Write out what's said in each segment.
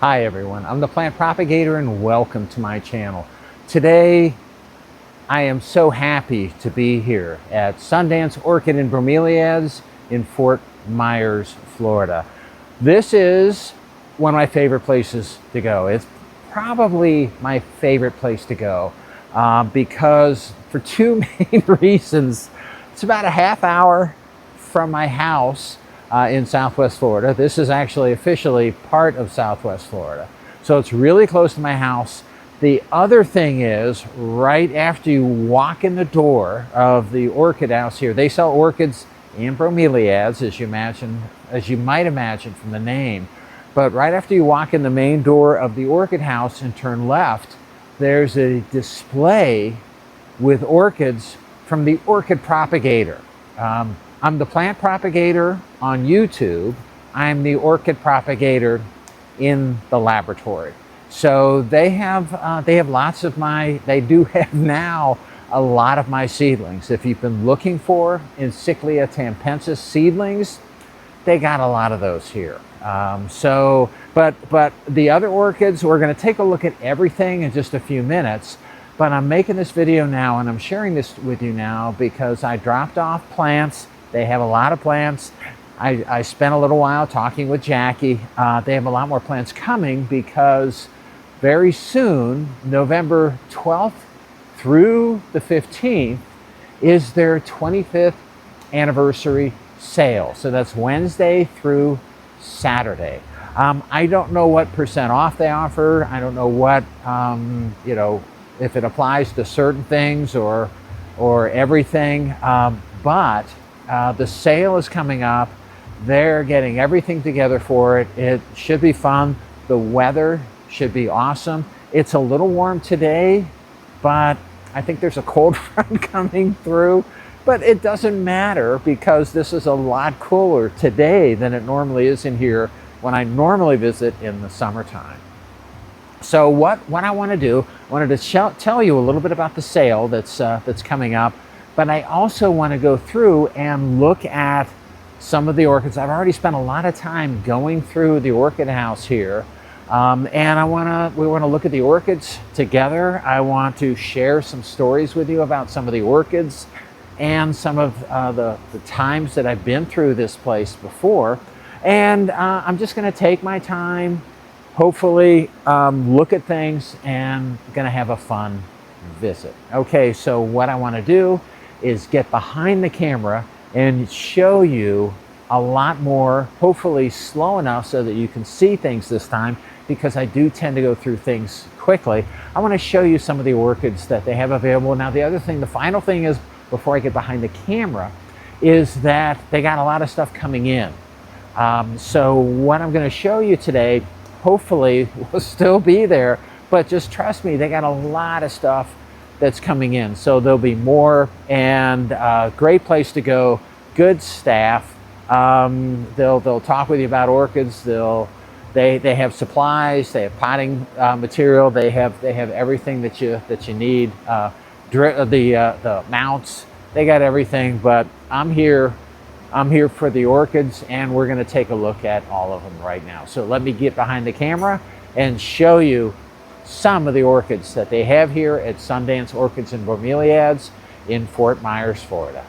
Hi everyone, I'm the plant propagator and welcome to my channel. Today I am so happy to be here at Sundance Orchid and Bromeliads in Fort Myers, Florida. This is one of my favorite places to go. It's probably my favorite place to go because for two main reasons. It's about a half hour from my house in Southwest Florida. This is actually officially part of Southwest Florida. So it's really close to my house. The other thing is, right after you walk in the door of the orchid house here, they sell orchids and bromeliads, as you might imagine from the name. But right after you walk in the main door of the orchid house and turn left, there's a display with orchids from the Orchid Propagator. I'm the plant propagator on YouTube. I'm the orchid propagator in the laboratory. So they have lots of they do have now a lot of my seedlings. If you've been looking for Oncidiums tampensis seedlings, they got a lot of those here. But the other orchids, we're going to take a look at everything in just a few minutes. But I'm making this video now and I'm sharing this with you now because I dropped off plants. They have a lot of plants. I spent a little while talking with Jackie. They have a lot more plants coming because very soon, November 12th through the 15th, is their 25th anniversary sale. So that's Wednesday through Saturday. I don't know what % off they offer. I don't know what, if it applies to certain things or everything, but the sale is coming up. They're getting everything together for it. It should be fun. The weather should be awesome. It's a little warm today, but I think there's a cold front coming through, but it doesn't matter because this is a lot cooler today than it normally is in here when I normally visit in the summertime. So what I want to do, I wanted to tell you a little bit about the sale that's coming up, but I also want to go through and look at some of the orchids. I've already spent a lot of time going through the orchid house here, and we want to look at the orchids together. I want to share some stories with you about some of the orchids and some of the times that I've been through this place before, and I'm just going to take my time. Hopefully look at things and gonna have a fun visit. Okay, so what I want to do is get behind the camera and show you a lot more, hopefully slow enough so that you can see things this time, because I do tend to go through things quickly. I want to show you some of the orchids that they have available. Now the other thing, the final thing is, before I get behind the camera, is that they got a lot of stuff coming in. So what I'm going to show you today hopefully will still be there, but just trust me, they got a lot of stuff that's coming in. So there'll be more, and great place to go, good staff. They'll talk with you about orchids. They have supplies, they have potting material, they have everything that you need. The mounts, they got everything, but I'm here for the orchids, and we're going to take a look at all of them right now. So let me get behind the camera and show you some of the orchids that they have here at Sundance Orchids and Bromeliads in Fort Myers, Florida.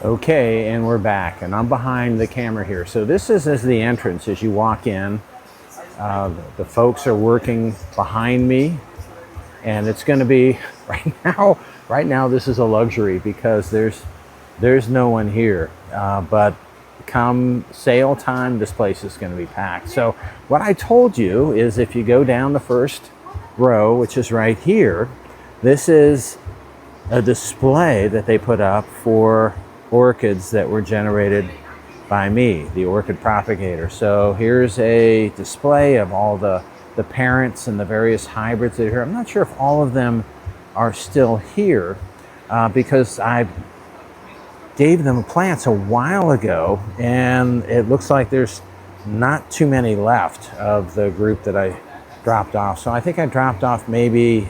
Okay, and we're back, and I'm behind the camera here. So this is the entrance as you walk in. The folks are working behind me, and it's going to be right now this is a luxury because there's no one here, but come sale time, this place is going to be packed. So what I told you is, if you go down the first row, which is right here, this is a display that they put up for orchids that were generated by me, the orchid propagator. So here's a display of all the parents and the various hybrids that are here. I'm not sure if all of them are still here because I gave them plants a while ago, and it looks like there's not too many left of the group that I dropped off. So I think I dropped off maybe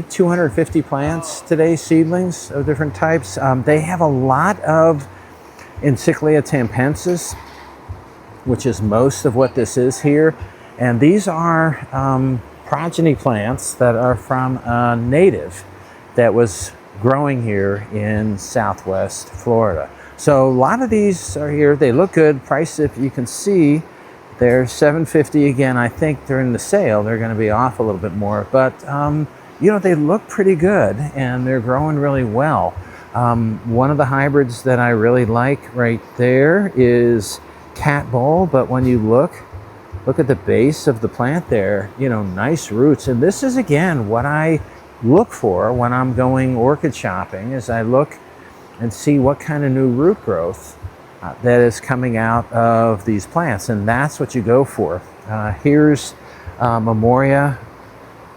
250 plants today, seedlings of different types. They have a lot of Oncidiums tampensis which is most of what this is here. And these are progeny plants that are from a native that was growing here in Southwest Florida. So a lot of these are here. They look good. Price, if you can see, they're $7.50 again. I think during the sale they're going to be off a little bit more, but you know, they look pretty good and they're growing really well. One of the hybrids that I really like right there is Cat Bowl, but when you look at the base of the plant there, you know, nice roots. And this is again what I look for when I'm going orchid shopping, is I look and see what kind of new root growth that is coming out of these plants, and that's what you go for. Here's Memoria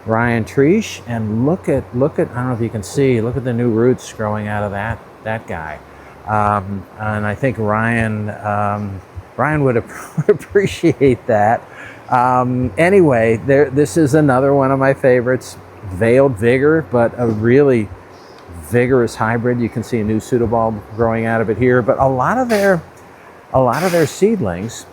Ryan Treesh, and look at I don't know if you can see, look at the new roots growing out of that guy. And I think Ryan would appreciate that. Anyway, this is another one of my favorites, Veiled Vigor, but a really vigorous hybrid. You can see a new pseudobulb growing out of it here, but a lot of their seedlings,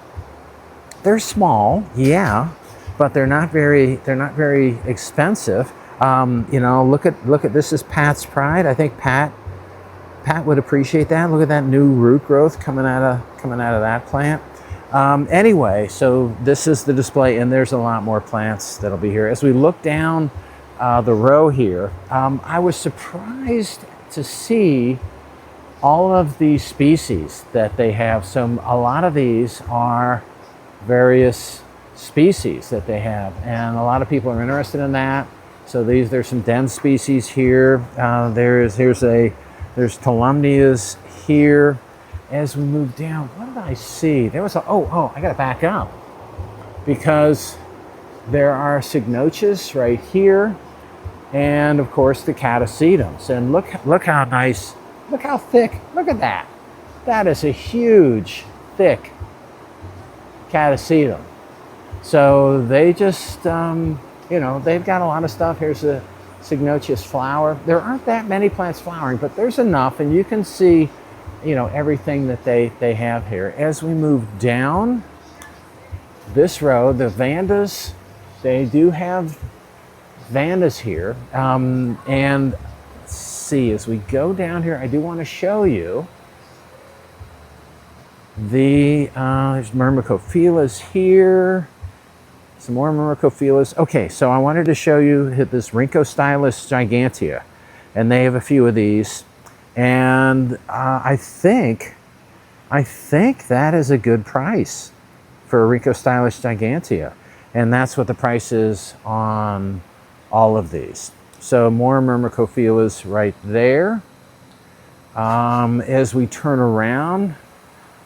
they're small, yeah, but they're not very expensive. You know, look at this is Pat's Pride. I think Pat would appreciate that. Look at that new root growth coming out of that plant. Anyway, so this is the display, and there's a lot more plants that'll be here. As we look down the row here, I was surprised to see all of these species that they have. So a lot of these are various species that they have, and a lot of people are interested in that. So there's some den species here. There's Tolumnias here. As we move down, what did I see? There was I gotta back up, because there are Cygnocias right here, and of course the Cattleya. And look how nice, look how thick, look at that. That is a huge, thick Cattleya. So they just, you know, they've got a lot of stuff. Here's a Cygnocias flower. There aren't that many plants flowering, but there's enough, and you can see, you know, everything that they have here. As we move down this row, the Vandas, they do have Vandas here. And let's see, as we go down here, I do want to show you there's Myrmecophilas here. Some more Myrmecophilas. Okay, so I wanted to show you this Rhincostylus gigantea, and they have a few of these. And I think that is a good price for a Rhincostylus gigantea. And that's what the price is on all of these. So more Myrmecophilas right there. As we turn around,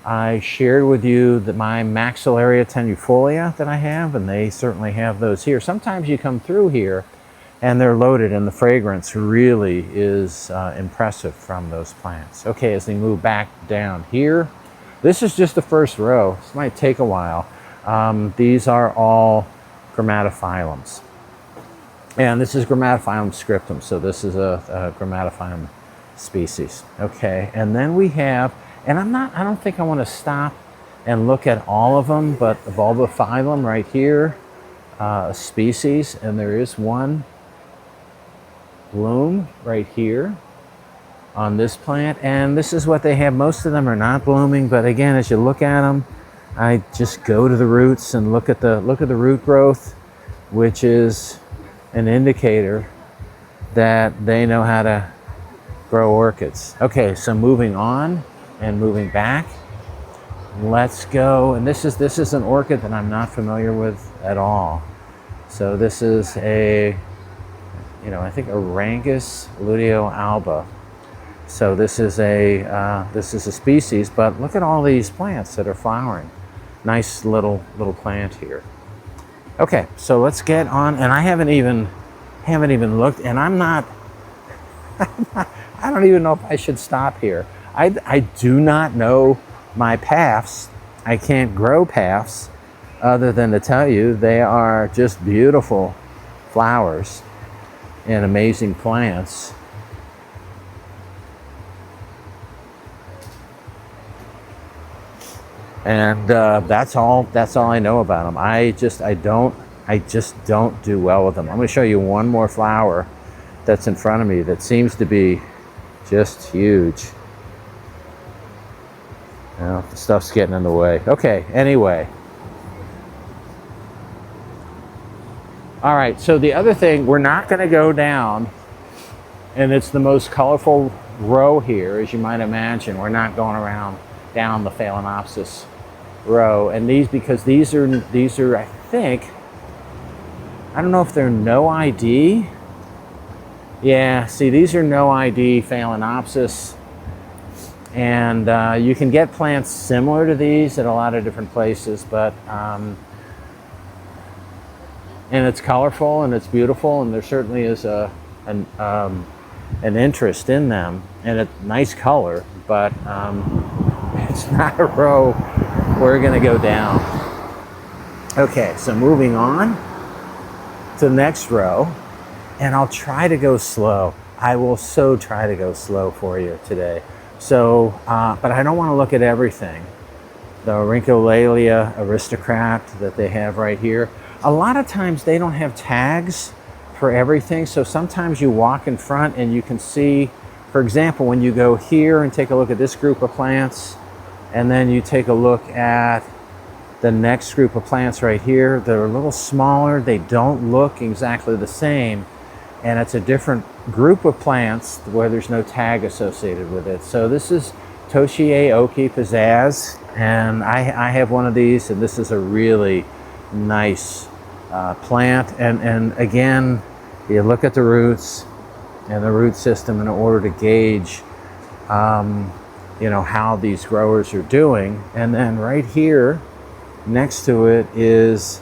I shared with you my Maxillaria tenuifolia that I have, and they certainly have those here. Sometimes you come through here and they're loaded, and the fragrance really is impressive from those plants. Okay, as we move back down here, this is just the first row. This might take a while. These are all Grammatophyllums. And this is Grammatophyllum scriptum, so this is a Grammatophyllum species. Okay, and then we have, and I don't think I want to stop and look at all of them, but the Bulbophyllum right here, a species, and there is one bloom right here on this plant, and this is what they have. Most of them are not blooming, but again, as you look at them, I just go to the roots and look at the root growth, which is an indicator that they know how to grow orchids. Okay, so moving on and moving back, let's go. And this is an orchid that I'm not familiar with at all. So this is a, I think Orangus lutea alba. So this is a species, but look at all these plants that are flowering. Nice little plant here. Okay, so let's get on, and I haven't even looked, and I'm not I don't even know if I should stop here. I do not know my paths. I can't grow paths other than to tell you they are just beautiful flowers and amazing plants. And that's all I know about them. I just don't do well with them. I'm going to show you one more flower that's in front of me that seems to be just huge. You know, the stuff's getting in the way. Okay, anyway. All right, so the other thing, we're not going to go down, and it's the most colorful row here, as you might imagine. We're not going around down the Phalaenopsis row, and because these are I think, I don't know if they're no ID. Yeah, see, these are no ID Phalaenopsis, and you can get plants similar to these at a lot of different places, but and it's colorful and it's beautiful, and there certainly is an interest in them, and a nice color, but it's not a row we're going to go down. Okay, so moving on to the next row, and I'll try to go slow. I will so try to go slow for you today. So, but I don't want to look at everything. The Rhyncholalia aristocrat that they have right here. A lot of times they don't have tags for everything, so sometimes you walk in front and you can see, for example, when you go here and take a look at this group of plants, and then you take a look at the next group of plants right here, they're a little smaller, they don't look exactly the same, and it's a different group of plants where there's no tag associated with it. So this is Toshiei Oki Pizzazz, and I have one of these, and this is a really nice plant. And again, you look at the roots and the root system in order to gauge you know, how these growers are doing. And then right here next to it is,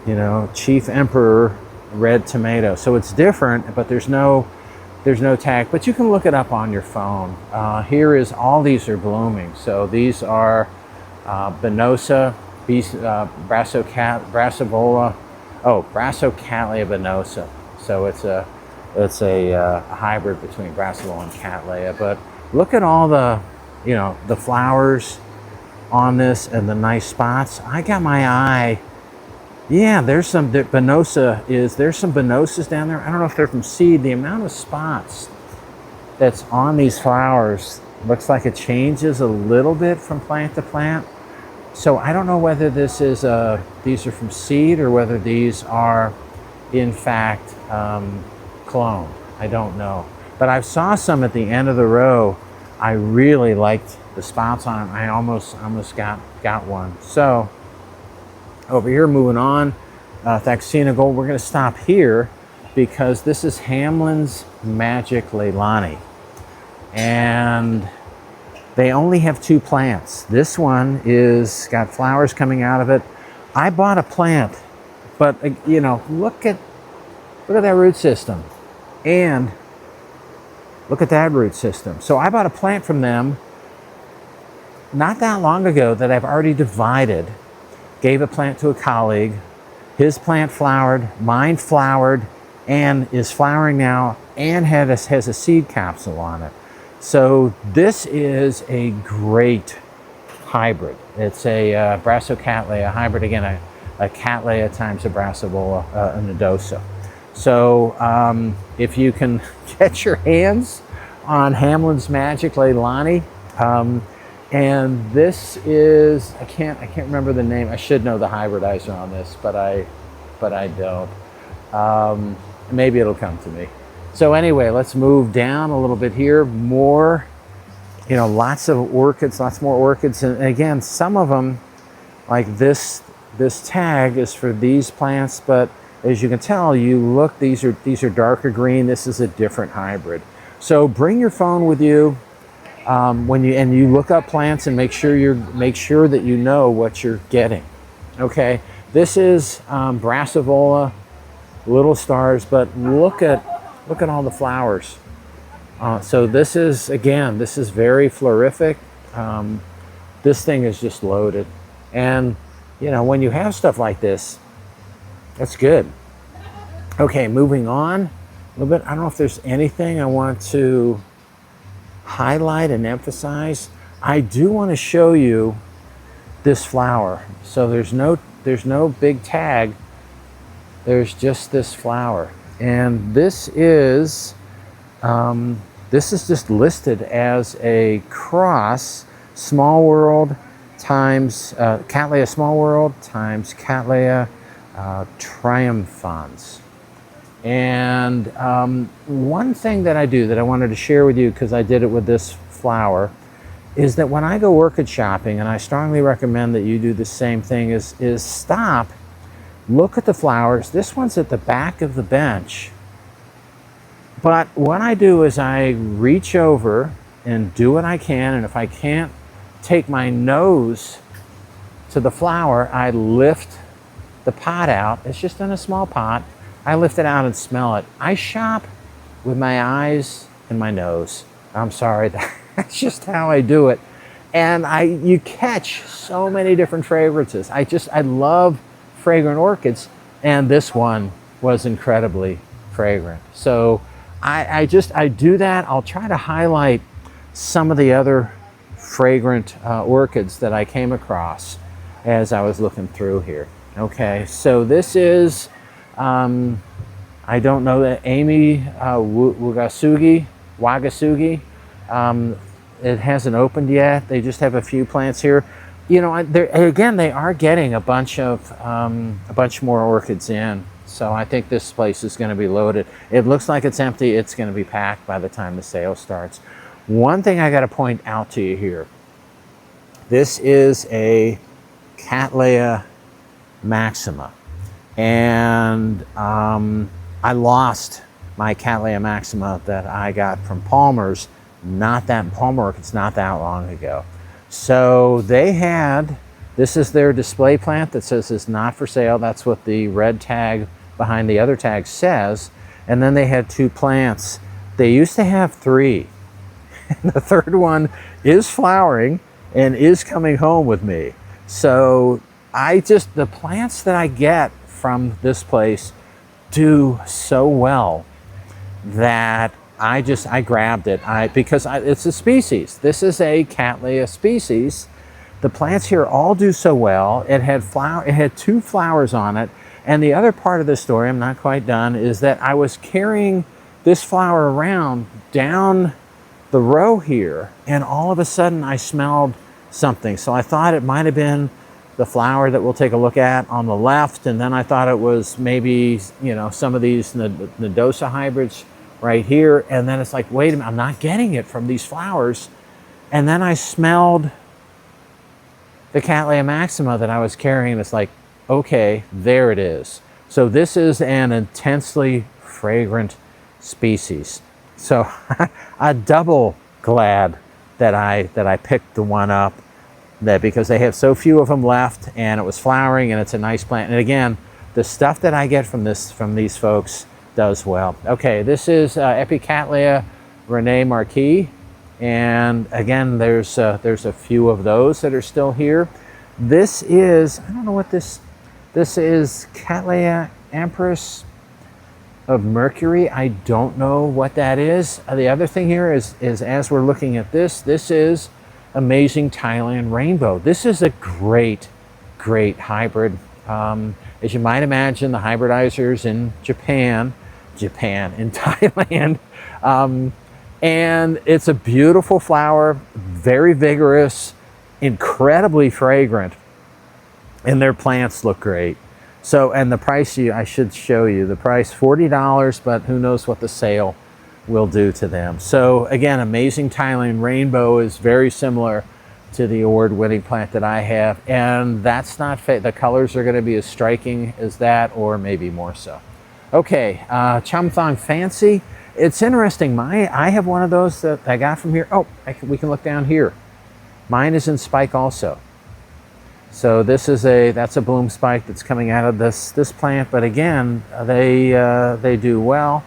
you know, Chief Emperor red tomato. So it's different, but there's no tag, but you can look it up on your phone. Here is, all these are blooming. So these are Benosa, Brassavola, Brassocatleya Benosa. So it's a hybrid between Brassavola and Cattleya. But look at all the, you know, the flowers on this and the nice spots. I got my eye. Yeah, there's some Benosa there's some Benosas down there. I don't know if they're from seed. The amount of spots that's on these flowers looks like it changes a little bit from plant to plant. So I don't know whether this is these are from seed or whether these are in fact cloned. I don't know. But I saw some at the end of the row. I really liked the spots on them. I almost got one. So over here, moving on, Thaxina Gold. We're going to stop here because this is Hamlin's Magic Leilani, and they only have 2 plants. This one is got flowers coming out of it. I bought a plant, but you know, look at that root system, and look at that root system. So I bought a plant from them not that long ago that I've already divided. Gave a plant to a colleague. His plant flowered, mine flowered, and is flowering now, and has a seed capsule on it. So this is a great hybrid. It's a Brassocatleya hybrid, again, a Cattleya times a Brassavola nodosa. So if you can get your hands on Hamlin's Magic Leilani, and this is, I can't remember the name. I should know the hybridizer on this, but I don't. Maybe it'll come to me. So anyway, let's move down a little bit here. More, you know, lots of orchids, lots more orchids. And again, some of them, like this tag is for these plants, but as you can tell, you look, these are darker green. This is a different hybrid. So bring your phone with you. When you look up plants and make sure that you know what you're getting. Okay, this is Brassavola, little stars, but look at all the flowers. So this is very florific. This thing is just loaded, and you know, when you have stuff like this, that's good. Okay, moving on a little bit. I don't know if there's anything I want to highlight and emphasize. I do want to show you this flower. So there's no big tag. There's just this flower, and this is just listed as a cross, small world times Cattleya small world times Cattleya triumphans. And one thing that I do that I wanted to share with you, because I did it with this flower, is that when I go orchid shopping, and I strongly recommend that you do the same thing, is stop, look at the flowers. This one's at the back of the bench. But what I do is I reach over and do what I can, and if I can't take my nose to the flower, I lift the pot out. It's just in a small pot. I lift it out and smell it. I shop with my eyes and my nose. I'm sorry, that's just how I do it. And you catch so many different fragrances. I love fragrant orchids, and this one was incredibly fragrant. So I do that. I'll try to highlight some of the other fragrant orchids that I came across as I was looking through here. Okay, so this is, I don't know, that Amy Wagasugi. It hasn't opened yet. They just have a few plants here. You know, again, they are getting a bunch more orchids in. So I think this place is going to be loaded. It looks like it's empty. It's going to be packed by the time the sale starts. One thing I got to point out to you here. This is a Cattleya Maxima. And I lost my Cattleya Maxima that I got from Palmer's, Palmer Orchids, not that long ago. So they had, this is their display plant that says it's not for sale. That's what the red tag behind the other tag says. And then they had 2 plants. They used to have 3. And the third one is flowering and is coming home with me. So the plants that I get from this place do so well that I grabbed it because it's a species. This is a Cattleya species. The plants here all do so well. It had 2 flowers on it. And the other part of the story, I'm not quite done, is that I was carrying this flower around down the row here, and all of a sudden I smelled something. So I thought it might have been the flower that we'll take a look at on the left, and then I thought it was maybe, you know, some of these Nodosa hybrids right here, and then it's like, wait a minute, I'm not getting it from these flowers. And then I smelled the Cattleya Maxima that I was carrying, and it's like, okay, there it is. So this is an intensely fragrant species. So I'm double glad that I picked the one up, because they have so few of them left, and it was flowering, and it's a nice plant. And again, the stuff that I get from these folks does well. Okay, this is Epicattleya Rene Marquis, and again, there's a few of those that are still here. This is, I don't know what this is, Cattleya Empress of Mercury. I don't know what that is. The other thing here is as we're looking at this is Amazing Thailand Rainbow. This is a great hybrid. As you might imagine, the hybridizers in in Thailand. And it's a beautiful flower, very vigorous, incredibly fragrant, and their plants look great. So, and the price, I should show you the price, $40, but who knows what the sale will do to them. So again, Amazing Thailand Rainbow is very similar to the award-winning plant that I have, and that's not the colors are going to be as striking as that, or maybe more so. Okay, Chamthong Fancy. It's interesting. I have one of those that I got from here. Oh, we can look down here. Mine is in spike also. So this is that's a bloom spike that's coming out of this plant, but again, they do well.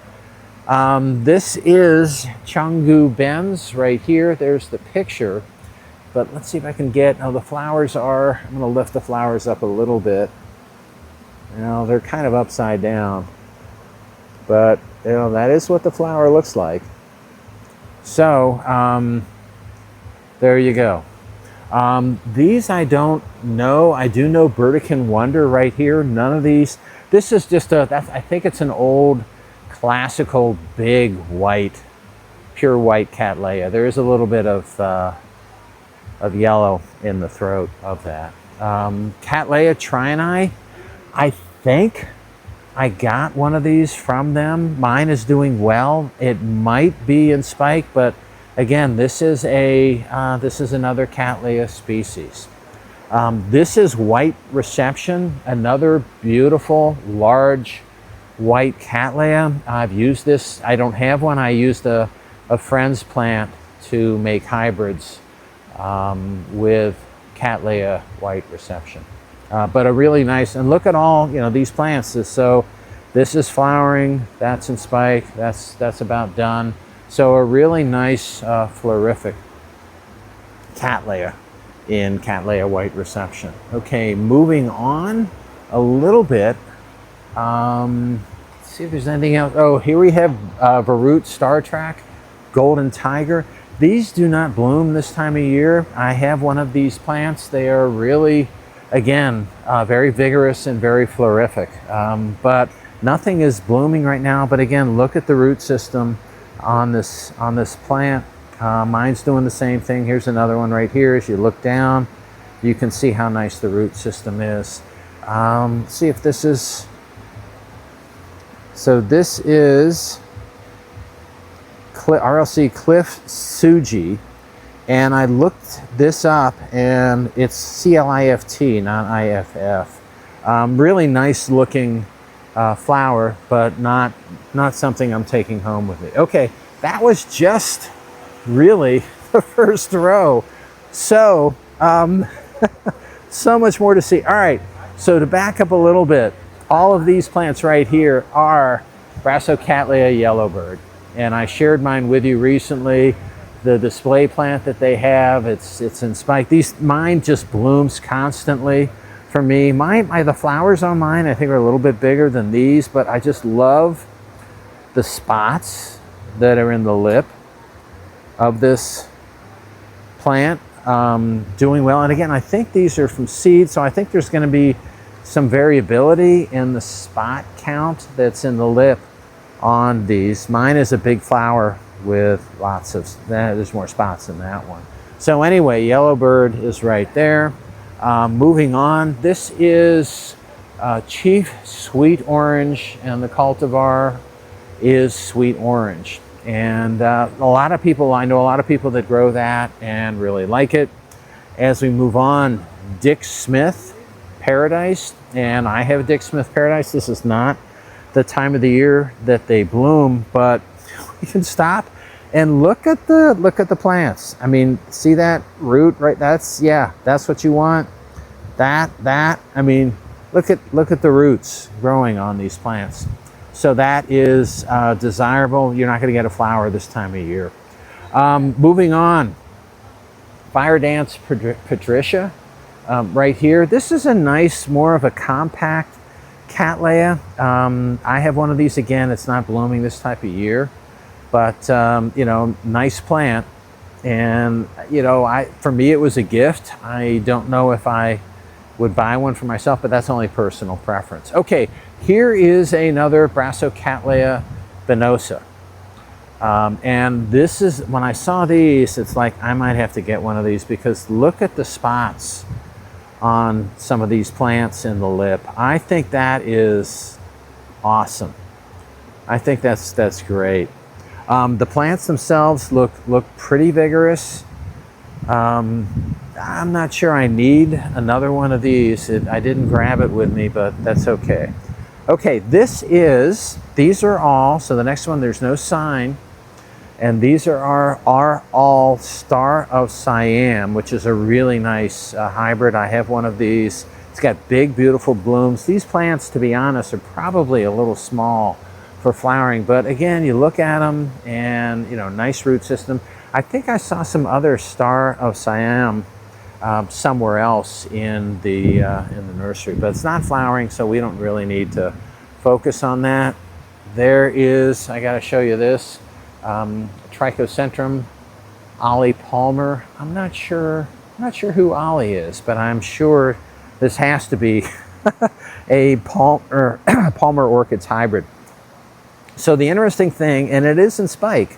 This is Changgu Ben's right here. There's the picture, but let's see if I can get, the flowers are, I'm gonna lift the flowers up a little bit. Now they're kind of upside down, but that is what the flower looks like. So there you go. These I don't know. I do know Burdekin Wonder right here. None of these. This is just I think it's an old classical big white, pure white Cattleya. There is a little bit of yellow in the throat of that. Cattleya Triani, I think I got one of these from them. Mine is doing well. It might be in spike, but again, this is another Cattleya species. This is White Reception, another beautiful, large white Cattleya. I've used this. I don't have one. I used a friend's plant to make hybrids with Cattleya White Reception. But a really nice, and look at all, these plants. So this is flowering, that's in spike, that's about done. So a really nice florific Cattleya in Cattleya White Reception. Okay, moving on a little bit. Let's see if there's anything else. Oh, here we have Varut Star Trek, Golden Tiger. These do not bloom this time of year. I have one of these plants. They are really, again, very vigorous and very florific. But nothing is blooming right now. But again, look at the root system on this plant. Mine's doing the same thing. Here's another one right here. As you look down, you can see how nice the root system is. See if this is, so this is RLC Cliff Suji, and I looked this up, and it's CLIFT, not IFF. Really nice looking flower, but not something I'm taking home with me. Okay, that was just really the first row. So, so much more to see. All right, so to back up a little bit, all of these plants right here are Brassicattleya yellowbird. And I shared mine with you recently. The display plant that they have, it's in spike. Mine just blooms constantly for me. The flowers on mine, I think, are a little bit bigger than these, but I just love the spots that are in the lip of this plant, doing well. And again, I think these are from seed, so I think there's going to be some variability in the spot count that's in the lip on these. Mine is a big flower with lots of, there's more spots than that one. So anyway, yellowbird is right there. Moving on, this is Chief Sweet Orange, and the cultivar is Sweet Orange. And I know a lot of people that grow that and really like it. As we move on, Dick Smith Paradise, and I have Dick Smith Paradise. This is not the time of the year that they bloom, but you can stop and look at the plants. I mean, see that root right? That's what you want. I mean, look at the roots growing on these plants. So that is desirable. You're not going to get a flower this time of year. Moving on, Fire Dance Patricia, right here. This is a nice, more of a compact Cattleya. I have one of these. Again, it's not blooming this type of year, but nice plant. And for me, it was a gift. I don't know if I would buy one for myself, but that's only personal preference. Okay, here is another Brassicattleya venosa. And this is, when I saw these, it's like I might have to get one of these, because look at the spots on some of these plants in the lip. I think that is awesome. I think that's great. The plants themselves look pretty vigorous. I'm not sure I need another one of these. I didn't grab it with me, but that's okay. Okay, these are all, so the next one, there's no sign, and these are all Star of Siam, which is a really nice hybrid. I have one of these. It's got big, beautiful blooms. These plants, to be honest, are probably a little small for flowering, but again, you look at them and, nice root system. I think I saw some other Star of Siam somewhere else in the nursery, but it's not flowering, so we don't really need to focus on that. There is, I got to show you this, Trichocentrum Ollie Palmer. I'm not sure I'm not sure who Ollie is, but I'm sure this has to be a Palmer Orchids hybrid. So the interesting thing, and it is in spike.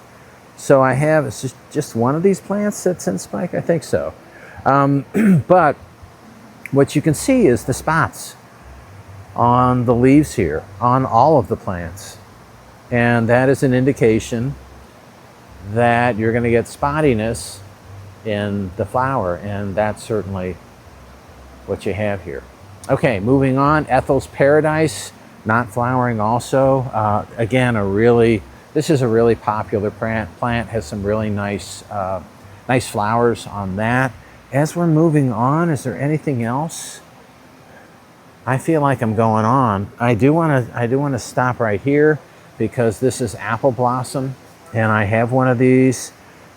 So I have, it's just one of these plants that's in spike, I think so. But what you can see is the spots on the leaves here, on all of the plants. And that is an indication that you're going to get spottiness in the flower, and that's certainly what you have here. Okay, moving on, Ethel's Paradise, not flowering also. Again, this is a really popular plant, has some really nice flowers on that. As we're moving on, is there anything else? I feel like I'm going on. I do want to stop right here because this is apple blossom, and I have one of these,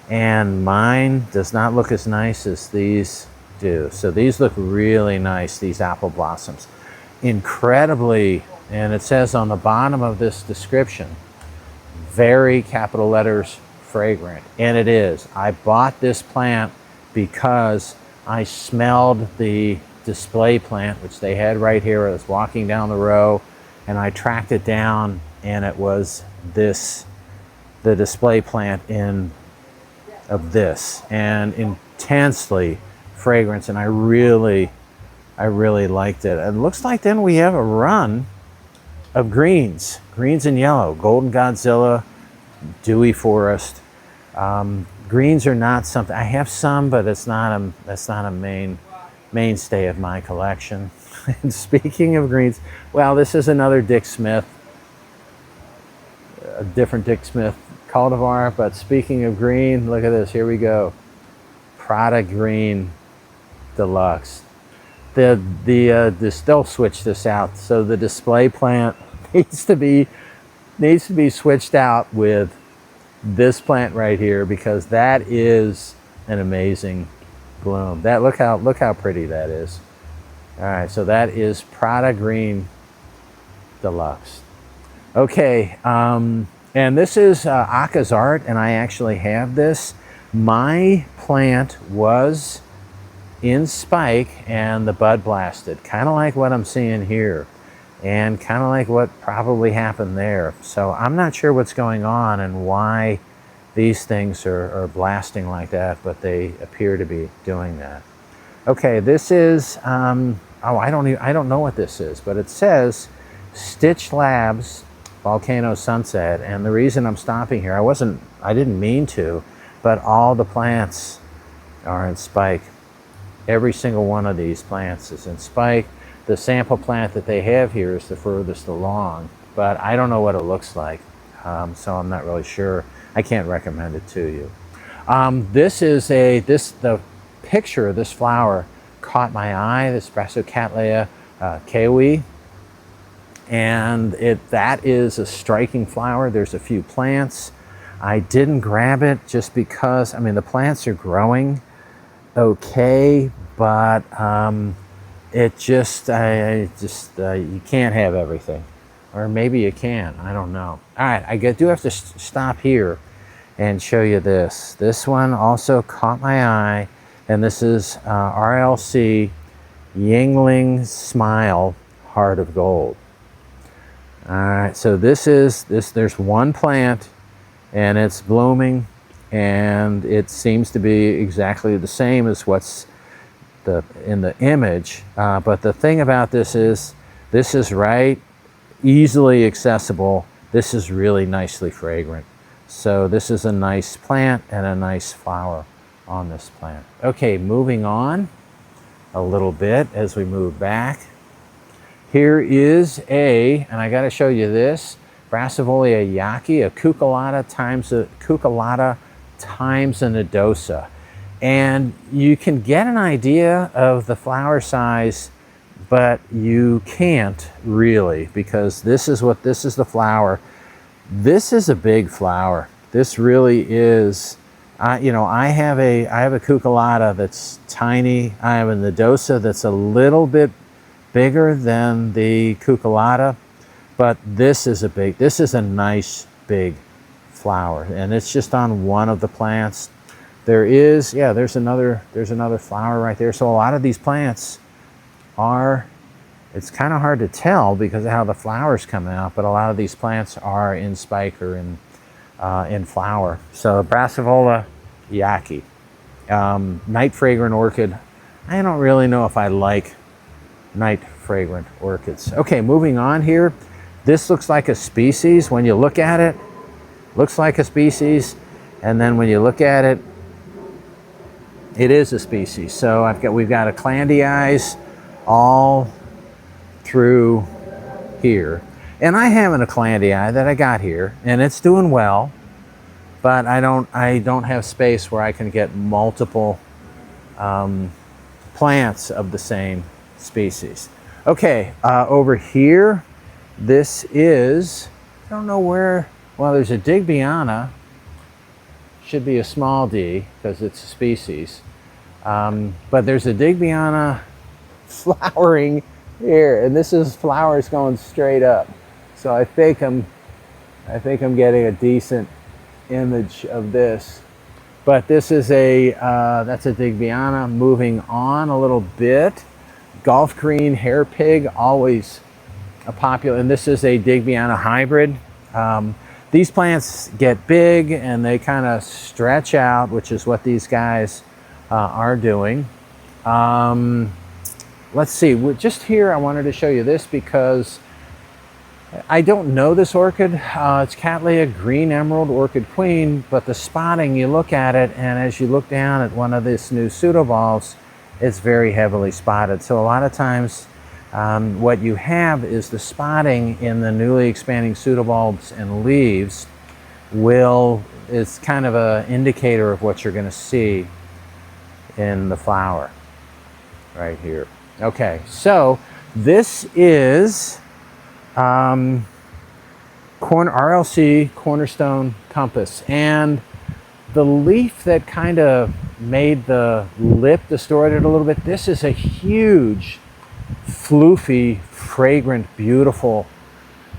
and mine does not look as nice as these do. So these look really nice, these apple blossoms. Incredibly, and it says on the bottom of this description, very capital letters fragrant, and it is. I bought this plant because I smelled the display plant, which they had right here. I was walking down the row and I tracked it down, and it was this, the display plant of this, and intensely fragrance, and I really liked it. It looks like then we have a run of greens and yellow, Golden Godzilla, Dewy Forest. Greens are not something, I have some, but that's not a mainstay of my collection. And speaking of greens, well, this is another Dick Smith, a different Dick Smith cultivar, but speaking of green, look at this, here we go. Prada Green Deluxe. They'll switch this out. So the display plant needs to be switched out with this plant right here, because that is an amazing bloom. That look how pretty that is. All right, so that is Prada Green Deluxe. Okay, and this is Aka's art, and I actually have this. My plant was in spike and the bud blasted, kind of like what I'm seeing here, and kind of like what probably happened there. So I'm not sure what's going on and why these things are blasting like that, but they appear to be doing that. Okay, this is, I don't know what this is, but it says Stitch Labs Volcano Sunset, and the reason I'm stopping here, I didn't mean to, but all the plants are in spike. Every single one of these plants is in spike. The sample plant that they have here is the furthest along, but I don't know what it looks like, so I'm not really sure. I can't recommend it to you. The picture of this flower caught my eye, this Cattleya kiwi, and that is a striking flower. There's a few plants. I didn't grab it just because, I mean, the plants are growing okay, but you can't have everything. Or maybe you can, I don't know. All right, I do have to stop here and show you this. This one also caught my eye, and this is RLC Yingling Smile Heart of Gold. All right, so there's one plant, and it's blooming, and it seems to be exactly the same as what's in the image, but the thing about this is right, easily accessible. This is really nicely fragrant. So this is a nice plant and a nice flower on this plant. Okay, moving on a little bit as we move back. Here is and I got to show you this, Brassivolia yaki, a cucullata times a nodosa. And you can get an idea of the flower size, but you can't really, because this is the flower. This is a big flower. This really is. I have a cucullata that's tiny. I have a nodosa that's a little bit bigger than the cucullata, but this is a nice big flower, and it's just on one of the plants. there is, yeah, there's another flower right there. So a lot of these plants are, it's kind of hard to tell because of how the flowers come out, but a lot of these plants are in spike or in flower. So Brassivola yaki, night fragrant orchid. I don't really know if I like night fragrant orchids. Okay, moving on here. This looks like a species. When you look at it, looks like a species, and then when you look at it, it is a species. So we've got Eclandii all through here, and I have an Eclandii that I got here, and it's doing well, but I don't have space where I can get multiple plants of the same species. Okay, over here, this is, I don't know where, well, there's a Digbyana, should be a small d because it's a species, but there's a Digbyana flowering here, and this is flowers going straight up. So I think I'm getting a decent image of this. But this is that's a Digbyana. Moving on a little bit, Gulf Green Hair Pig, always a popular, and this is a Digbyana hybrid. These plants get big and they kind of stretch out, which is what these guys are doing. Let's see, just here I wanted to show you this because I don't know this orchid. It's Cattleya Green Emerald Orchid Queen, but the spotting, you look at it, and as you look down at one of these new pseudobulbs, it's very heavily spotted. So a lot of times what you have is the spotting in the newly expanding pseudobulbs and leaves is kind of an indicator of what you're going to see in the flower right here. Okay, so this is RLC Cornerstone Compass, and the leaf that kind of made the lip distorted a little bit, this is a huge, floofy, fragrant, beautiful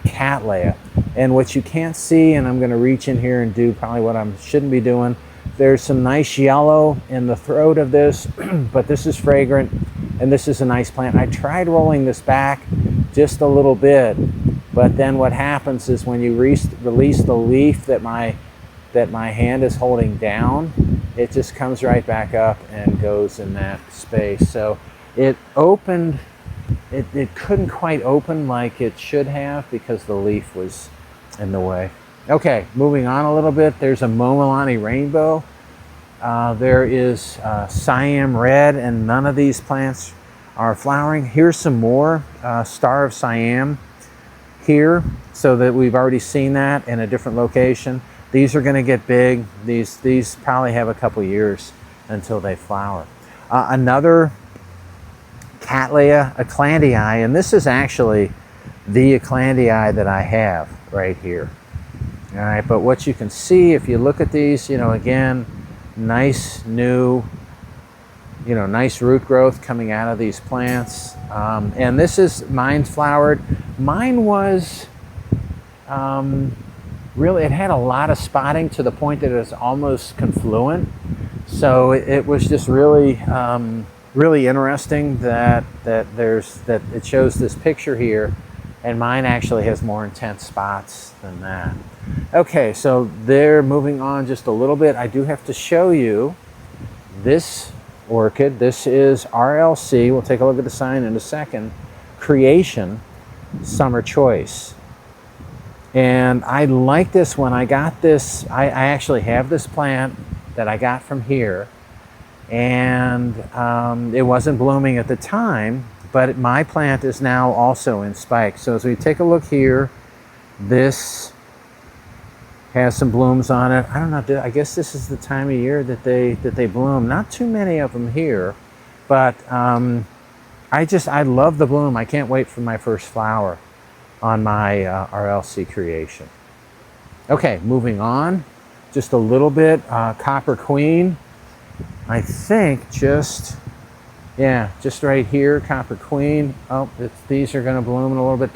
Cattleya. And what you can't see, and I'm going to reach in here and do probably what I shouldn't be doing, there's some nice yellow in the throat of this, but this is fragrant, and this is a nice plant. I tried rolling this back just a little bit, but then what happens is when you release the leaf that my hand is holding down, it just comes right back up and goes in that space. So it opened, it couldn't quite open like it should have because the leaf was in the way. Okay, moving on a little bit, there's a Momolani Rainbow. There is Siam Red, and none of these plants are flowering. Here's some more Star of Siam here, so that we've already seen that in a different location. These are going to get big. These probably have a couple years until they flower. Another Cattleya Eclandii, and this is actually the Eclandii that I have right here. All right, but what you can see if you look at these, again, nice new, nice root growth coming out of these plants. And this is, mine's flowered. Mine was really, it had a lot of spotting to the point that it was almost confluent. So it was just really, really interesting that it shows this picture here, and mine actually has more intense spots than that. Okay, so they're moving on just a little bit. I do have to show you this orchid. This is RLC. We'll take a look at the sign in a second. Creation Summer Choice. And I like this when I got this. I actually have this plant that I got from here, and it wasn't blooming at the time, but my plant is now also in spike. So as we take a look here, this has some blooms on it. I don't know, I guess this is the time of year that they bloom. Not too many of them here, but I love the bloom. I can't wait for my first flower on my RLC creation. Okay, moving on just a little bit. Copper Queen, I think just right here, Copper Queen. Oh, these are going to bloom in a little bit.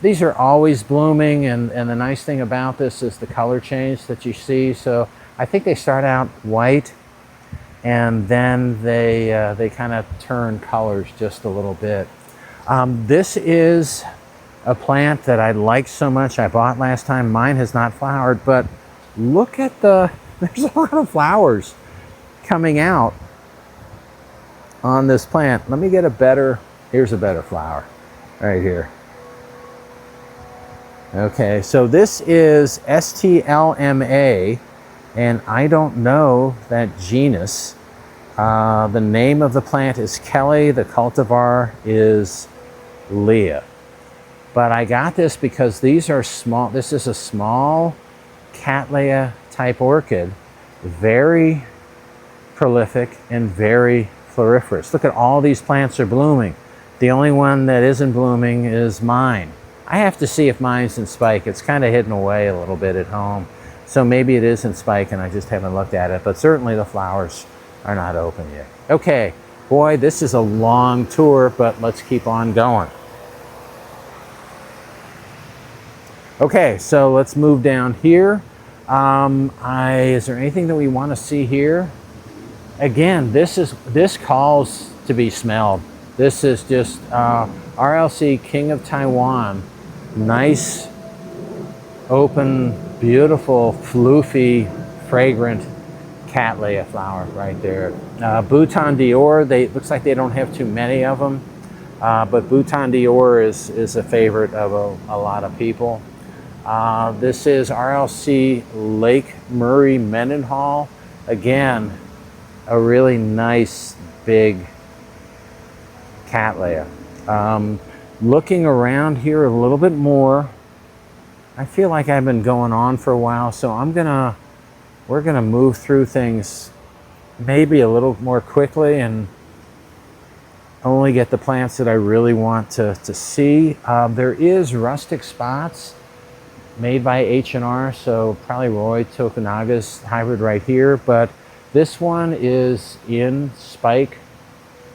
These are always blooming, and the nice thing about this is the color change that you see. So I think they start out white, and then they kind of turn colors just a little bit. This is a plant that I like so much. I bought last time. Mine has not flowered, but look at there's a lot of flowers coming out on this plant. Let me get here's a better flower right here. Okay, so this is STLMA, and I don't know that genus. The name of the plant is Kelly. The cultivar is Leah. But I got this because these are small. This is a small Cattleya type orchid, very prolific and very floriferous. Look at all these plants are blooming. The only one that isn't blooming is mine. I have to see if mine's in spike. It's kind of hidden away a little bit at home. So maybe it is in spike and I just haven't looked at it, but certainly the flowers are not open yet. Okay, boy, this is a long tour, but let's keep on going. Okay, so let's move down here. Is there anything that we want to see here? Again, this calls to be smelled. This is just RLC King of Taiwan. Nice, open, beautiful, floofy, fragrant Cattleya flower right there. Bouton d'Or, looks like they don't have too many of them, but Bouton d'Or is a favorite of a lot of people. This is RLC Lake Murray Mendenhall. Again, a really nice big Cattleya. Looking around here a little bit more, I feel like I've been going on for a while, so we're gonna move through things maybe a little more quickly and only get the plants that I really want to see. There is rustic spots made by H&R, so probably Roy Tokunaga's hybrid right here, but this one is in spike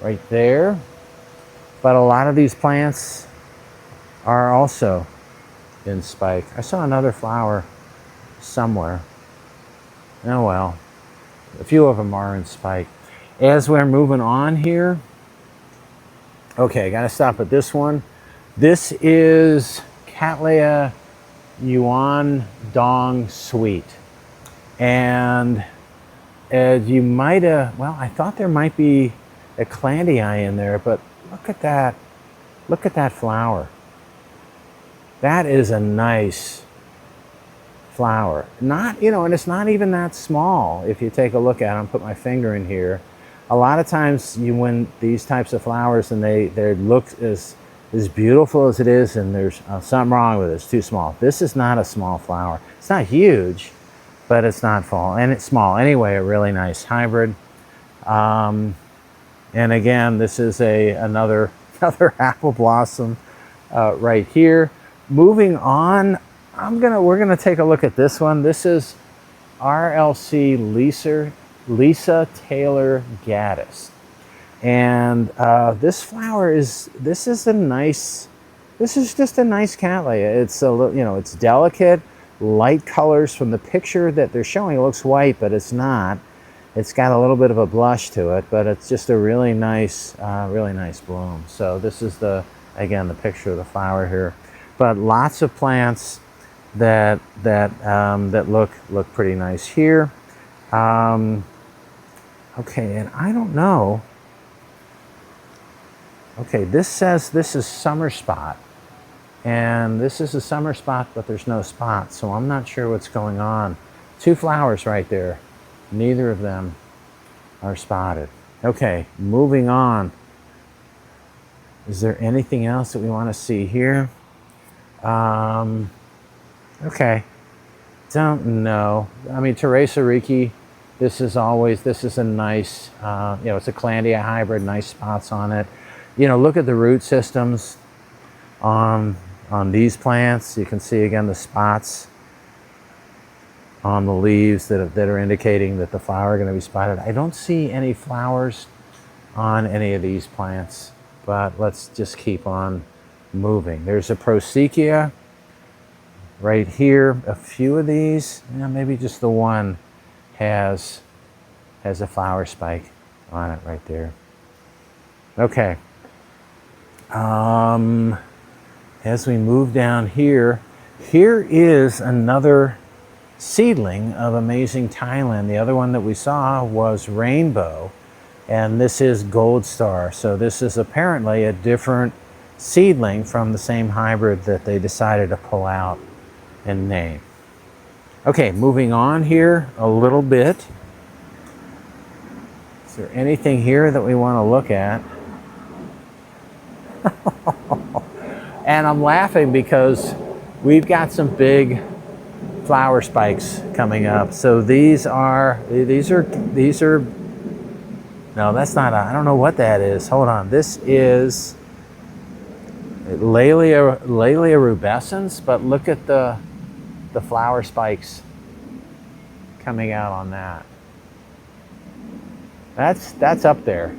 right there. But a lot of these plants are also in spike. I saw another flower somewhere. Oh well, a few of them are in spike. As we're moving on here, okay, gotta stop at this one. This is Cattleya Yuan Dong Sweet. And as you might have, well, I thought there might be a Cattleya in there, but look at that. Look at that flower. That is a nice flower. Not, and it's not even that small. If you take a look at them, put my finger in here. A lot of times you win these types of flowers and they look as beautiful as it is, and there's something wrong with it. It's too small. This is not a small flower. It's not huge, but it's not full, and it's small. Anyway, a really nice hybrid. And again, this is another apple blossom right here. Moving on, we're gonna take a look at this one. This is RLC Lisa Taylor Gaddis, and this flower is just a nice Cattleya. It's it's delicate, light colors. From the picture that they're showing, it looks white, but it's not. It's got a little bit of a blush to it, but it's just a really nice bloom. So this is again the picture of the flower here. But lots of plants that look pretty nice here. Okay, and I don't know. Okay, this says this is summer spot, and this is a summer spot, but there's no spot, so I'm not sure what's going on. Two flowers right there. Neither of them are spotted. Okay, moving on. Is there anything else that we want to see here? Okay, don't know. I mean, Teresa Ricci, this is a nice, it's a Cattleya hybrid, nice spots on it. Look at the root systems on these plants. You can see again the spots on the leaves that are indicating that the flower are going to be spotted. I don't see any flowers on any of these plants, but let's just keep on moving. There's a Prosechia right here. A few of these, maybe just the one has has a flower spike on it right there. Okay. As we move down here, here is another seedling of amazing Thailand. The other one that we saw was Rainbow, and this is Gold Star. So this is apparently a different seedling from the same hybrid that they decided to pull out and name. Okay, moving on here a little bit. Is there anything here that we want to look at? And I'm laughing because we've got some big flower spikes coming up. So these are, no, that's not, I don't know what that is. Hold on, this is Laelia rubescens, but look at the flower spikes coming out on that. That's up there.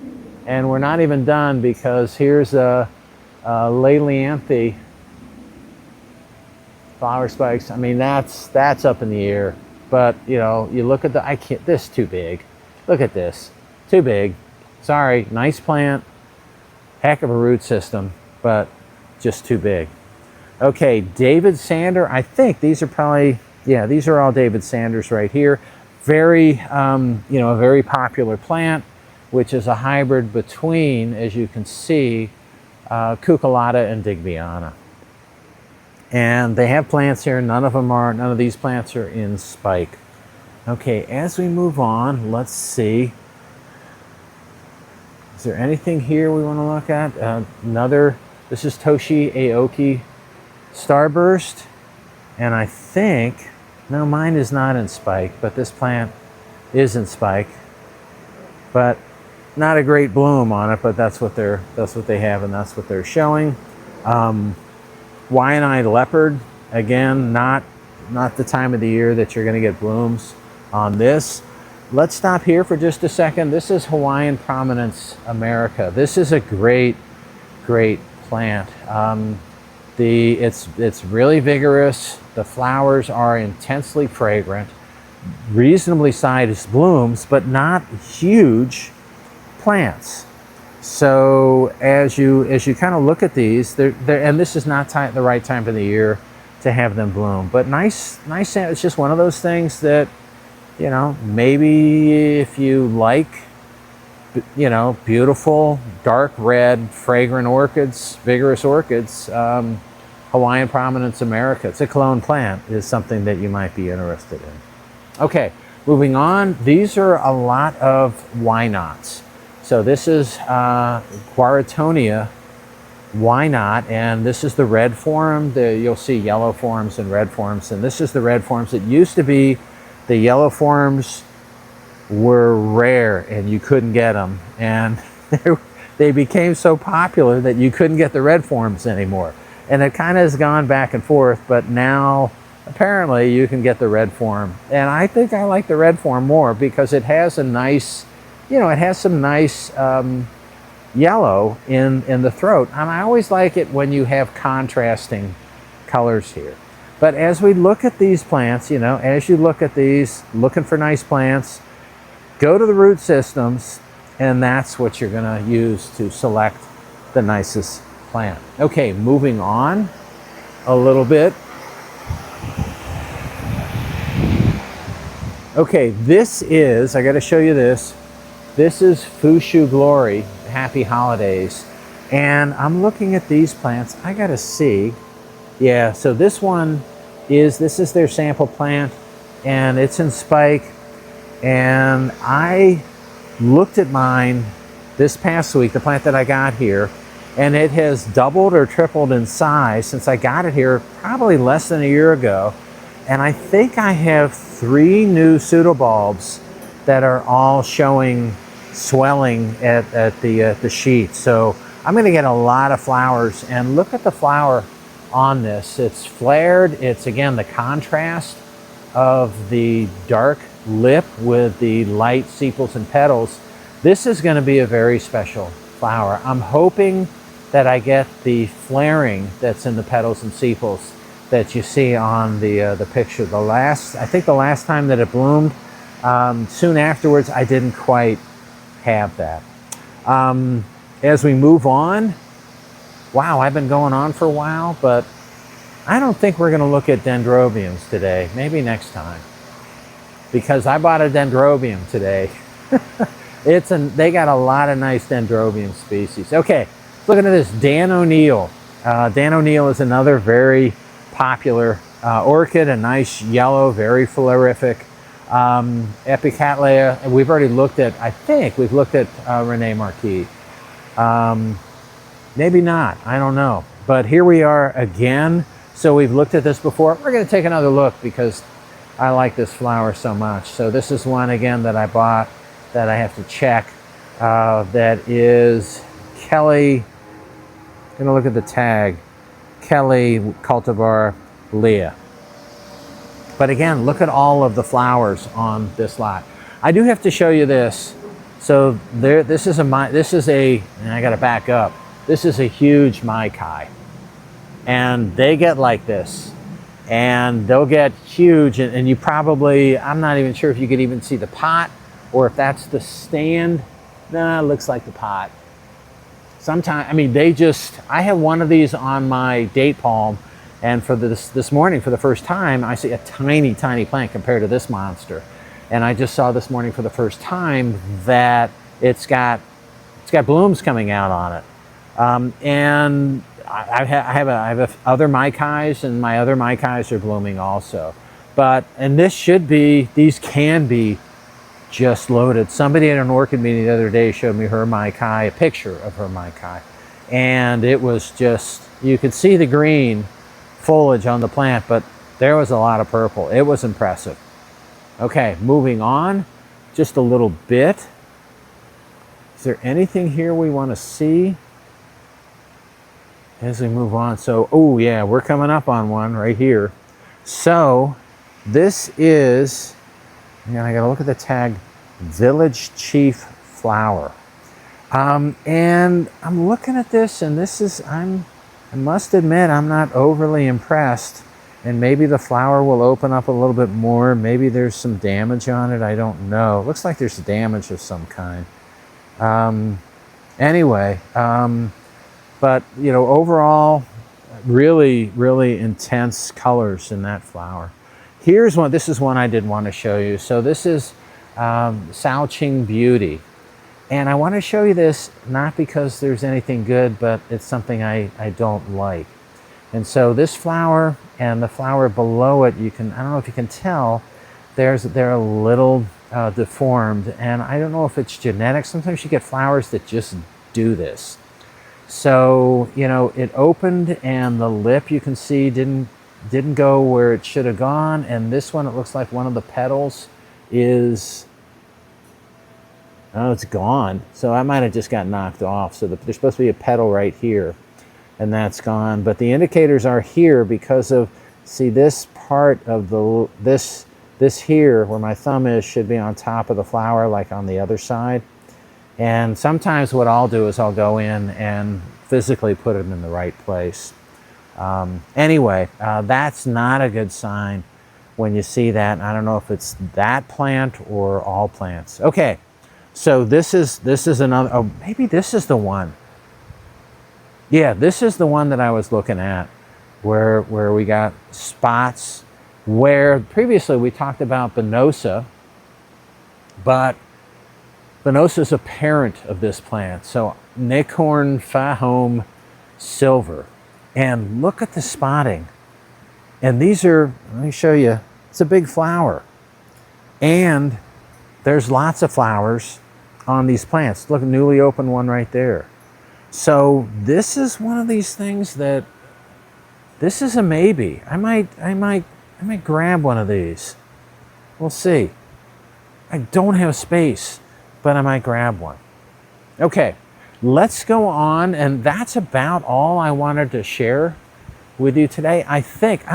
And we're not even done because here's a Lelianthe flower spikes. I mean, that's up in the air. But, you know, you look at the, this is too big. Look at this, too big. Sorry, nice plant, heck of a root system, but just too big. Okay, David Sander, I think these are probably, yeah, these are all David Sanders right here. Very, you know, a very popular plant, which is a hybrid between, as you can see, Cucullata and Digbyana. And they have plants here. None of these plants are in spike. Okay, as we move on, let's see. Is there anything here we want to look at? This is Toshi Aoki Starburst. And I think, no, mine is not in spike, but this plant is in spike. But not a great bloom on it, but that's what they have, and that's what they're showing. Wyanide leopard, again, not the time of the year that you're going to get blooms on this. Let's stop here for just a second. This is Hawaiian Prominence America. This is a great plant. It's really vigorous. The flowers are intensely fragrant, reasonably sized blooms, but not huge plants. So as you kind of look at these, and this is not the right time of the year to have them bloom, but nice. It's just one of those things that, you know, maybe if you like, you know, beautiful dark red fragrant orchids, vigorous orchids, Hawaiian Prominence America, it's a clone plant, is something that you might be interested in. Okay, moving on. These are a lot of why nots. So this is Guaratonia why not, and this is the red form. You'll see yellow forms and red forms, and this is the red forms. It used to be the yellow forms were rare and you couldn't get them, and they became so popular that you couldn't get the red forms anymore. And it kind of has gone back and forth, but now apparently you can get the red form. And I think I like the red form more because it has a nice, you know, it has some nice yellow in the throat. And I always like it when you have contrasting colors here. But as we look at these plants, you know, as you look at these, looking for nice plants, go to the root systems, and that's what you're going to use to select the nicest plant. Okay, moving on a little bit. Okay, this is, I got to show you this. This is Fushu Glory, Happy Holidays. And I'm looking at these plants. I got to see. Yeah, so this is their sample plant, and it's in spike. And I looked at mine this past week, the plant that I got here, and it has doubled or tripled in size since I got it here probably less than a year ago. And I think I have 3 new pseudobulbs that are all showing swelling at the sheet. So I'm going to get a lot of flowers, and look at the flower on this. It's flared. It's, again, the contrast of the dark lip with the light sepals and petals. This is going to be a very special flower. I'm hoping that I get the flaring that's in the petals and sepals that you see on the picture. I think the last time that it bloomed Soon afterwards, I didn't quite have that. As we move on, wow, I've been going on for a while, but I don't think we're going to look at dendrobiums today. Maybe next time, because I bought a dendrobium today. They got a lot of nice dendrobium species. Okay, looking at this Dan O'Neill. Dan O'Neill is another very popular orchid, a nice yellow, very florific. Cattleya, and we've already looked at, I think we've looked at Renee Marquis. Maybe not, I don't know. But here we are again. So we've looked at this before. We're going to take another look because I like this flower so much. So this is one again that I bought that I have to check. That is Kelly, I'm going to look at the tag, Kelly cultivar Leah. But again, look at all of the flowers on this lot. I do have to show you this. So this is and I got to back up. This is a huge Maikai. And they get like this. And they'll get huge, and you probably, I'm not even sure if you could even see the pot or if that's the stand. Nah, it looks like the pot. Sometimes, I mean, I have one of these on my date palm. And for this morning, for the first time, I see a tiny, tiny plant compared to this monster. And I just saw this morning for the first time that it's got blooms coming out on it. And I have other Maikais, and my other Maikais are blooming also. And these can be just loaded. Somebody at an orchid meeting the other day showed me her Maikai, a picture of her Maikai. And it was just, you could see the green foliage on the plant, but there was a lot of purple. It was impressive. Okay, moving on just a little bit. Is there anything here we want to see as we move on? So, oh yeah, we're coming up on one right here. So this is, and I gotta look at the tag, Village Chief Flower. And I'm looking at this, and this is, I must admit, I'm not overly impressed, and maybe the flower will open up a little bit more. Maybe there's some damage on it. I don't know. It looks like there's damage of some kind. Anyway, but you know, overall, really, really intense colors in that flower. Here's one. This is one I did want to show you. So this is Shaoqing Beauty. And I want to show you this not because there's anything good, but it's something I don't like. And so this flower and the flower below it, I don't know if you can tell, they're a little deformed, and I don't know if it's genetic. Sometimes you get flowers that just do this. So, you know, it opened and the lip, you can see, didn't go where it should have gone. And this one, it looks like one of the petals is, oh, it's gone. So I might have just got knocked off. So there's supposed to be a petal right here, and that's gone. But the indicators are here because of, see, this part of this here where my thumb is should be on top of the flower, like on the other side. And sometimes what I'll do is I'll go in and physically put it in the right place. Anyway, that's not a good sign when you see that. I don't know if it's that plant or all plants. Okay, so this is another, oh, maybe this is the one. Yeah, this is the one that I was looking at, where we got spots, where previously we talked about Venosa, but Venosa is a parent of this plant. So Nickhorn Fahome Silver. And look at the spotting. And these are, let me show you, it's a big flower. And there's lots of flowers on these plants. Look, a newly opened one right there. So this is one of these things that, this is a maybe. I might grab one of these. We'll see. I don't have space, but I might grab one. Okay, let's go on, and that's about all I wanted to share with you today. I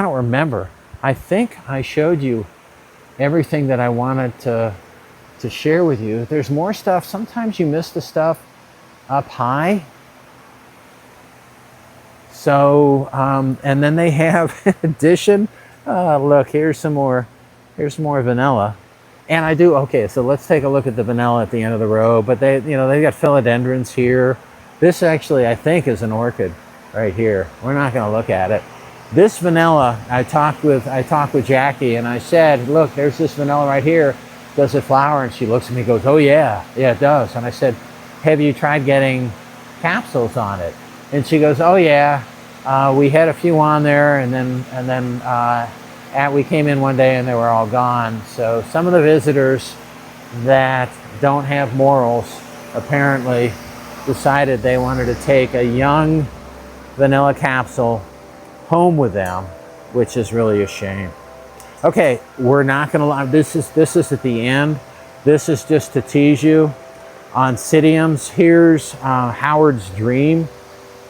don't remember. I think I showed you everything that I wanted to share with you. There's more stuff. Sometimes you miss the stuff up high. So, and then they have, in addition, look, here's some more vanilla. And I do, okay, so let's take a look at the vanilla at the end of the row. But they, you know, they've got philodendrons here. This actually, I think, is an orchid right here. We're not gonna look at it. This vanilla, I talked with Jackie and I said, look, there's this vanilla right here. Does it flower? And she looks at me and goes, oh yeah, it does. And I said, have you tried getting capsules on it? And she goes, oh yeah, we had a few on there, and then we came in one day and they were all gone. So some of the visitors that don't have morals apparently decided they wanted to take a young vanilla capsule home with them, which is really a shame. Okay, we're not gonna lie, this is at the end. This is just to tease you. Oncidiums, here's Howard's Dream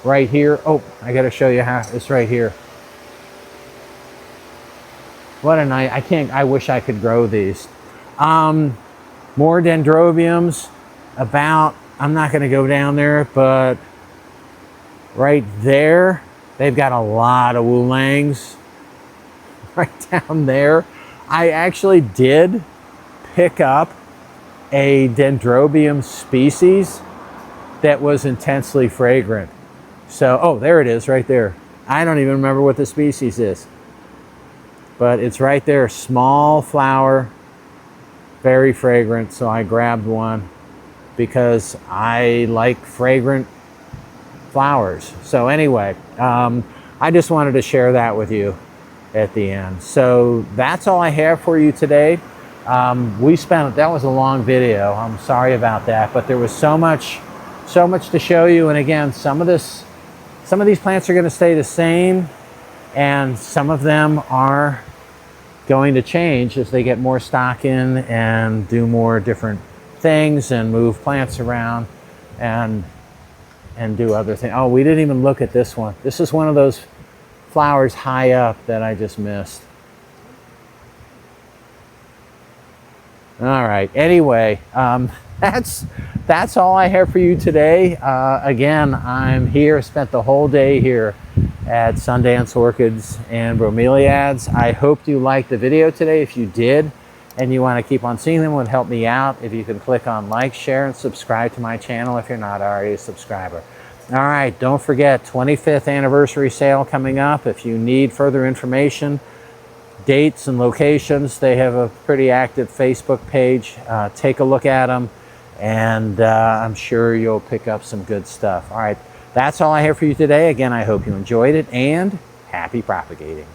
right here. Oh, I gotta show you how, it's right here. What a night, I wish I could grow these. More dendrobiums, I'm not gonna go down there, but right there, they've got a lot of wulangs right down there. I actually did pick up a dendrobium species that was intensely fragrant. So, oh, there it is right there. I don't even remember what the species is, but it's right there. Small flower, very fragrant. So I grabbed one because I like fragrant flowers. So anyway, I just wanted to share that with you at the end. So that's all I have for you today. That was a long video. I'm sorry about that, but there was so much to show you. And again, some of these plants are going to stay the same, and some of them are going to change as they get more stock in and do more different things and move plants around and do other things. Oh, we didn't even look at this one. This is one of those flowers high up that I just missed. All right, anyway, that's all I have for you today. Again, I'm here, spent the whole day here at Sundance Orchids and Bromeliads. I hope you liked the video today. If you did, and you want to keep on seeing them, it would help me out if you can click on like, share, and subscribe to my channel if you're not already a subscriber. All right, don't forget, 25th anniversary sale coming up. If you need further information, dates and locations, they have a pretty active Facebook page. Take a look at them, and I'm sure you'll pick up some good stuff. All right, that's all I have for you today. Again, I hope you enjoyed it, and happy propagating.